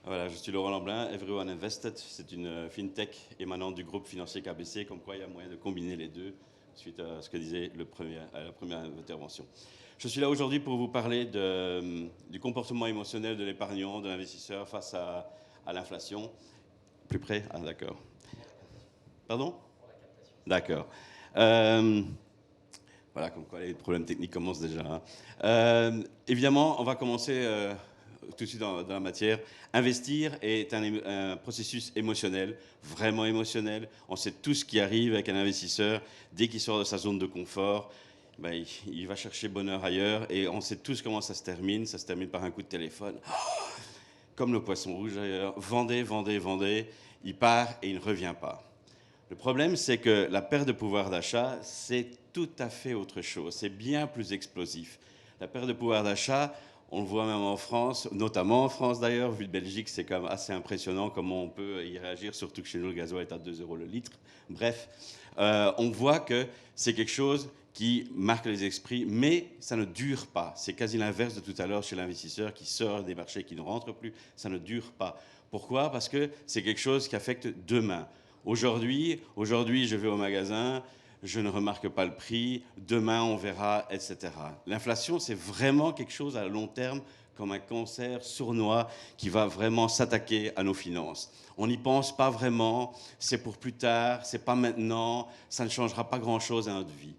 Voilà, je suis Laurent Lamblin, Everyone Invested. C'est une fintech émanant du groupe financier KBC, comme quoi il y a moyen de combiner les deux, suite à ce que disait la première intervention. Je suis là aujourd'hui pour vous parler du comportement émotionnel de l'épargnant, de l'investisseur face à l'inflation. Plus près? Ah, d'accord. Pardon? D'accord. Euh, voilà, comme quoi les problèmes techniques commencent déjà, hein. Évidemment, on va commencer tout de suite dans la matière. Investir est un processus émotionnel, vraiment émotionnel. On sait tout ce qui arrive avec un investisseur. Dès qu'il sort de sa zone de confort, ben, il va chercher bonheur ailleurs. Et on sait tous comment ça se termine. Ça se termine par un coup de téléphone. Comme le poisson rouge d'ailleurs. Vendez, vendez, vendez. Il part et il ne revient pas. Le problème, c'est que la perte de pouvoir d'achat, c'est tout à fait autre chose. C'est bien plus explosif. La perte de pouvoir d'achat, on le voit même en France, notamment en France d'ailleurs, vu de Belgique, c'est quand même assez impressionnant comment on peut y réagir, surtout que chez nous, le gasoil est à 2 € le litre. Bref, on voit que c'est quelque chose qui marque les esprits, mais ça ne dure pas. C'est quasi l'inverse de tout à l'heure chez l'investisseur qui sort des marchés, qui ne rentre plus. Ça ne dure pas. Pourquoi? Parce que c'est quelque chose qui affecte demain. Aujourd'hui, je vais au magasin, je ne remarque pas le prix, demain on verra, etc. L'inflation, c'est vraiment quelque chose à long terme, comme un cancer sournois qui va vraiment s'attaquer à nos finances. On n'y pense pas vraiment, c'est pour plus tard, c'est pas maintenant, ça ne changera pas grand-chose à notre vie.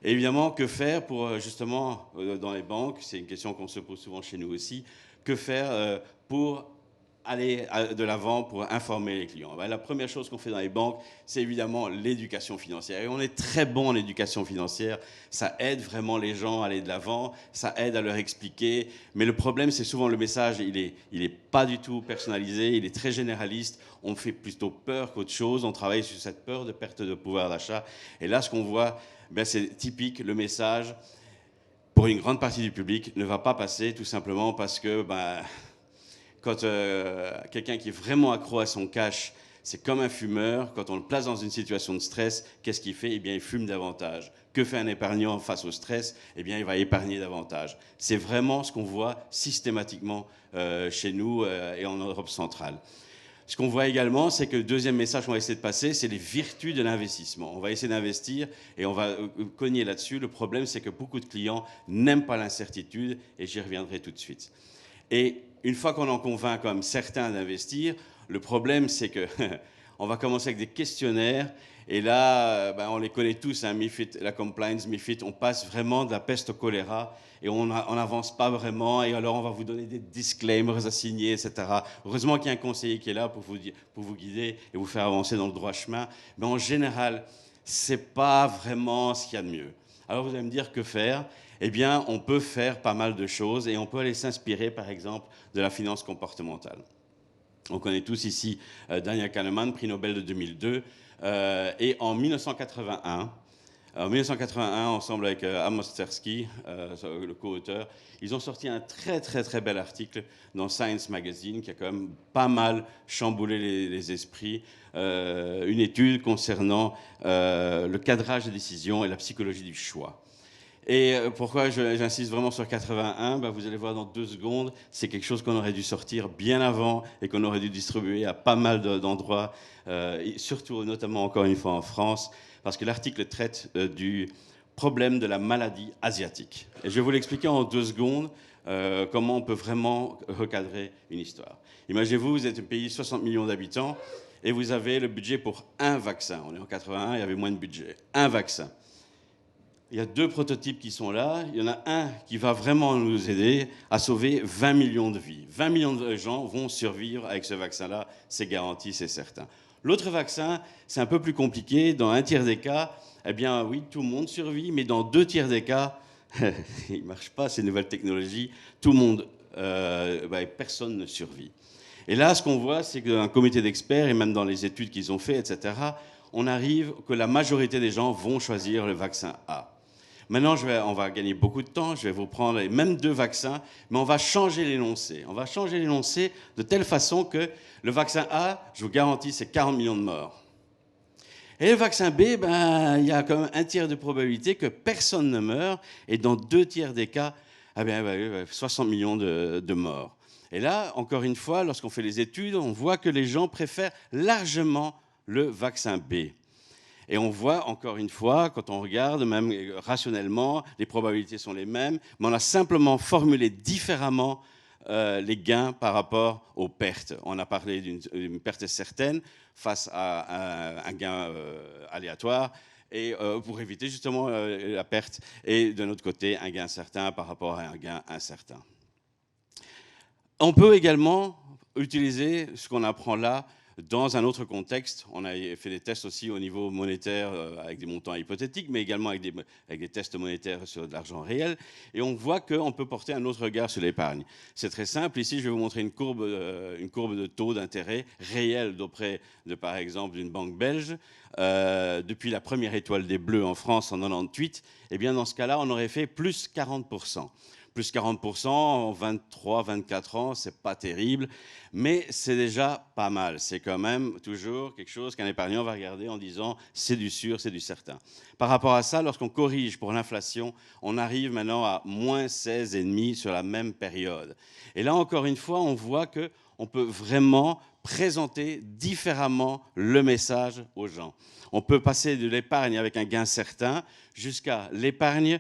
Et évidemment, que faire pour justement, dans les banques, c'est une question qu'on se pose souvent chez nous aussi, que faire pour aller de l'avant pour informer les clients? La première chose qu'on fait dans les banques, c'est évidemment l'éducation financière. Et on est très bon en éducation financière. Ça aide vraiment les gens à aller de l'avant, ça aide à leur expliquer. Mais le problème, c'est souvent le message, il est pas du tout personnalisé, il est très généraliste. On fait plutôt peur qu'autre chose. On travaille sur cette peur de perte de pouvoir d'achat. Et là, ce qu'on voit, c'est typique, le message, pour une grande partie du public, ne va pas passer tout simplement parce que quand quelqu'un qui est vraiment accro à son cash, c'est comme un fumeur. Quand on le place dans une situation de stress, qu'est-ce qu'il fait? Eh bien, il fume davantage. Que fait un épargnant face au stress? Eh bien, il va épargner davantage. C'est vraiment ce qu'on voit systématiquement chez nous et en Europe centrale. Ce qu'on voit également, c'est que le deuxième message qu'on va essayer de passer, c'est les vertus de l'investissement. On va essayer d'investir et on va cogner là-dessus. Le problème, c'est que beaucoup de clients n'aiment pas l'incertitude et j'y reviendrai tout de suite. Et une fois qu'on en convainc comme certains d'investir, le problème, c'est que on va commencer avec des questionnaires. Et là, on les connaît tous, hein, MiFID, la compliance, MiFID, on passe vraiment de la peste au choléra et on n'avance pas vraiment. Et alors, on va vous donner des disclaimers à signer, etc. Heureusement qu'il y a un conseiller qui est là pour vous guider et vous faire avancer dans le droit chemin. Mais en général, c'est pas vraiment ce qu'il y a de mieux. Alors, vous allez me dire que faire? Eh bien, on peut faire pas mal de choses et on peut aller s'inspirer, par exemple, de la finance comportementale. On connaît tous ici Daniel Kahneman, prix Nobel de 2002. Et en 1981, ensemble avec Amos Tversky, le co-auteur, ils ont sorti un très très très bel article dans Science Magazine qui a quand même pas mal chamboulé les esprits. Une étude concernant le cadrage des décisions et la psychologie du choix. Et pourquoi j'insiste vraiment sur 81? Vous allez voir dans 2 secondes, c'est quelque chose qu'on aurait dû sortir bien avant et qu'on aurait dû distribuer à pas mal d'endroits, surtout notamment encore une fois en France, parce que l'article traite du problème de la maladie asiatique. Et je vais vous l'expliquer en 2 secondes comment on peut vraiment recadrer une histoire. Imaginez-vous, vous êtes un pays de 60 millions d'habitants et vous avez le budget pour un vaccin. On est en 81, il y avait moins de budget. Un vaccin. Il y a 2 prototypes qui sont là. Il y en a un qui va vraiment nous aider à sauver 20 millions de vies. 20 millions de gens vont survivre avec ce vaccin-là, c'est garanti, c'est certain. L'autre vaccin, c'est un peu plus compliqué. Dans un tiers des cas, eh bien oui, tout le monde survit, mais dans 2 tiers des cas, il ne marche pas ces nouvelles technologies, tout le monde, personne ne survit. Et là, ce qu'on voit, c'est qu'un comité d'experts, et même dans les études qu'ils ont faites, etc., on arrive que la majorité des gens vont choisir le vaccin A. Maintenant, on va gagner beaucoup de temps, je vais vous prendre les mêmes 2 vaccins, mais on va changer l'énoncé. On va changer l'énoncé de telle façon que le vaccin A, je vous garantis, c'est 40 millions de morts. Et le vaccin B, il y a quand même un tiers de probabilité que personne ne meure, et dans 2 tiers des cas, 60 millions de morts. Et là, encore une fois, lorsqu'on fait les études, on voit que les gens préfèrent largement le vaccin B. Et on voit, encore une fois, quand on regarde, même rationnellement, les probabilités sont les mêmes, mais on a simplement formulé différemment les gains par rapport aux pertes. On a parlé d'une perte certaine face à un gain aléatoire, et pour éviter justement la perte, et d'un autre côté, un gain certain par rapport à un gain incertain. On peut également utiliser ce qu'on apprend là dans un autre contexte. On a fait des tests aussi au niveau monétaire avec des montants hypothétiques, mais également avec des tests monétaires sur de l'argent réel. Et on voit qu'on peut porter un autre regard sur l'épargne. C'est très simple. Ici, je vais vous montrer une courbe de taux d'intérêt réel d'auprès de, par exemple, d'une banque belge. Depuis la première étoile des Bleus en France en 98, eh bien, dans ce cas-là, on aurait fait plus 40%. Plus 40% en 23, 24 ans, c'est pas terrible, mais c'est déjà pas mal. C'est quand même toujours quelque chose qu'un épargnant va regarder en disant c'est du sûr, c'est du certain. Par rapport à ça, lorsqu'on corrige pour l'inflation, on arrive maintenant à moins 16,5 sur la même période. Et là, encore une fois, on voit qu'on peut vraiment présenter différemment le message aux gens. On peut passer de l'épargne avec un gain certain jusqu'à l'épargne.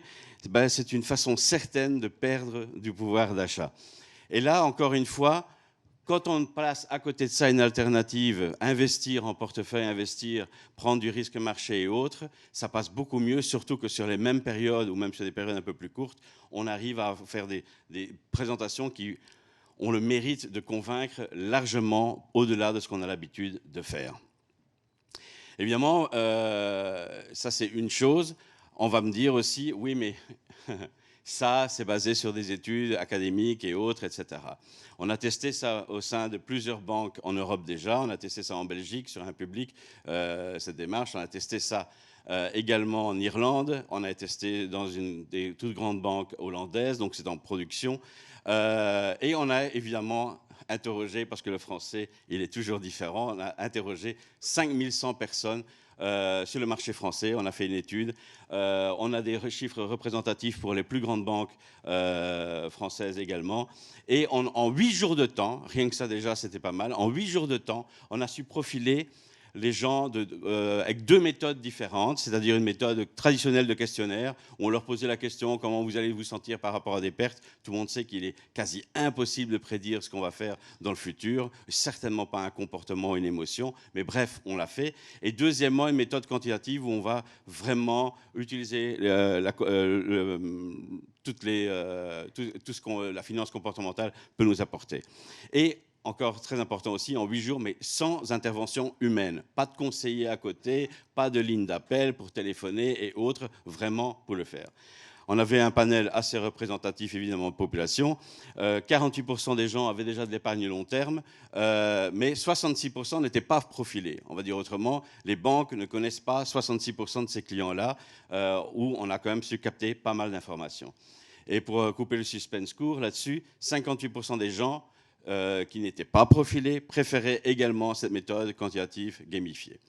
C'est une façon certaine de perdre du pouvoir d'achat. Et là, encore une fois, quand on place à côté de ça une alternative, investir en portefeuille, investir, prendre du risque marché et autres, ça passe beaucoup mieux, surtout que sur les mêmes périodes, ou même sur des périodes un peu plus courtes, on arrive à faire des présentations qui ont le mérite de convaincre largement au-delà de ce qu'on a l'habitude de faire. Évidemment, ça c'est une chose. On va me dire aussi, oui, mais ça, c'est basé sur des études académiques et autres, etc. On a testé ça au sein de plusieurs banques en Europe déjà. On a testé ça en Belgique, sur un public, cette démarche. On a testé ça également en Irlande. On a testé dans une des toutes grandes banques hollandaises, donc c'est en production. Et on a évidemment interrogé, parce que le français, il est toujours différent, on a interrogé 5100 personnes sur le marché français. On a fait une étude. On a des chiffres représentatifs pour les plus grandes banques françaises également. Et en 8 jours de temps, rien que ça déjà, c'était pas mal, en 8 jours de temps, on a su profiler les gens avec deux méthodes différentes, c'est-à-dire une méthode traditionnelle de questionnaire, où on leur posait la question comment vous allez vous sentir par rapport à des pertes. Tout le monde sait qu'il est quasi impossible de prédire ce qu'on va faire dans le futur, certainement pas un comportement, une émotion, mais bref, on l'a fait. Et deuxièmement, une méthode quantitative où on va vraiment utiliser tout ce que la finance comportementale peut nous apporter. Et encore très important aussi, en 8 jours, mais sans intervention humaine. Pas de conseiller à côté, pas de ligne d'appel pour téléphoner et autres, vraiment pour le faire. On avait un panel assez représentatif, évidemment, de population. 48% des gens avaient déjà de l'épargne long terme, mais 66% n'étaient pas profilés. On va dire autrement, les banques ne connaissent pas 66% de ces clients-là, où on a quand même su capter pas mal d'informations. Et pour couper le suspense court là-dessus, 58% des gens qui n'étaient pas profilés préféraient également cette méthode quantitative gamifiée.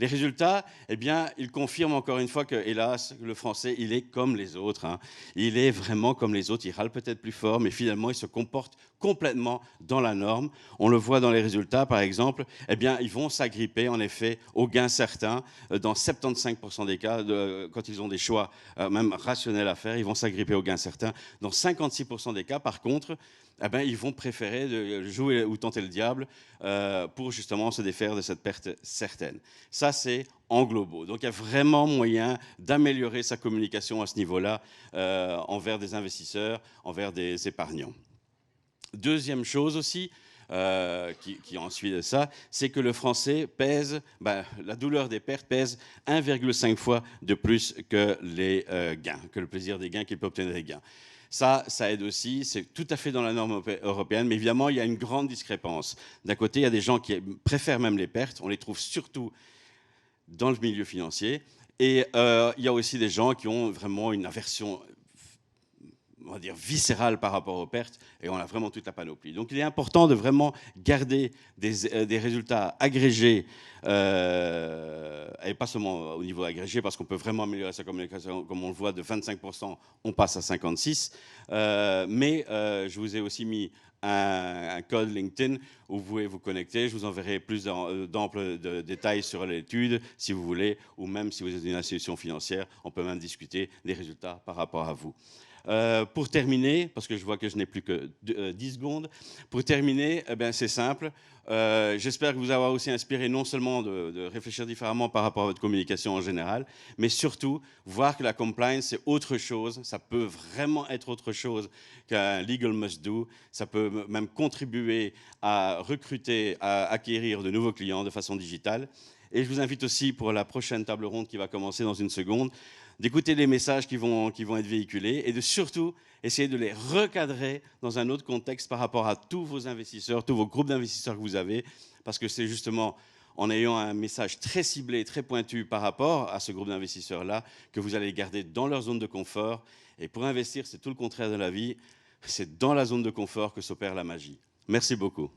Les résultats, eh bien, ils confirment encore une fois que, hélas, le français, il est comme les autres. Hein. Il est vraiment comme les autres. Il râle peut-être plus fort, mais finalement, il se comporte complètement dans la norme. On le voit dans les résultats, par exemple. Eh bien, ils vont s'agripper, en effet, aux gains certains. Dans 75% des cas, quand ils ont des choix même rationnels à faire, ils vont s'agripper aux gains certains. Dans 56% des cas, par contre, eh bien, ils vont préférer de jouer ou tenter le diable pour justement se défaire de cette perte certaine. Ça, c'est en globaux. Donc, il y a vraiment moyen d'améliorer sa communication à ce niveau-là envers des investisseurs, envers des épargnants. Deuxième chose aussi, qui ensuite de ça, c'est que le français pèse, la douleur des pertes pèse 1,5 fois de plus que les gains, que le plaisir des gains qu'il peut obtenir des gains. Ça aide aussi, c'est tout à fait dans la norme européenne, mais évidemment, il y a une grande discrépance. D'un côté, il y a des gens qui préfèrent même les pertes, on les trouve surtout dans le milieu financier, et il y a aussi des gens qui ont vraiment une aversion, on va dire, viscérale par rapport aux pertes, et on a vraiment toute la panoplie. Donc il est important de vraiment garder des résultats agrégés, et pas seulement au niveau agrégé, parce qu'on peut vraiment améliorer sa communication, comme on le voit, de 25%, on passe à 56%, mais je vous ai aussi mis un code LinkedIn où vous pouvez vous connecter. Je vous enverrai plus d'amples détails sur l'étude, si vous voulez, ou même si vous êtes une institution financière, on peut même discuter des résultats par rapport à vous. Pour terminer, parce que je vois que je n'ai plus que 10 secondes, pour terminer, eh bien, c'est simple. J'espère que vous avoir aussi inspiré non seulement de réfléchir différemment par rapport à votre communication en général, mais surtout voir que la compliance, c'est autre chose. Ça peut vraiment être autre chose qu'un legal must do. Ça peut même contribuer à recruter, à acquérir de nouveaux clients de façon digitale. Et je vous invite aussi pour la prochaine table ronde qui va commencer dans une seconde, d'écouter les messages qui vont être véhiculés et de surtout essayer de les recadrer dans un autre contexte par rapport à tous vos investisseurs, tous vos groupes d'investisseurs que vous avez, parce que c'est justement en ayant un message très ciblé, très pointu par rapport à ce groupe d'investisseurs-là que vous allez les garder dans leur zone de confort. Et pour investir, c'est tout le contraire de la vie, c'est dans la zone de confort que s'opère la magie. Merci beaucoup.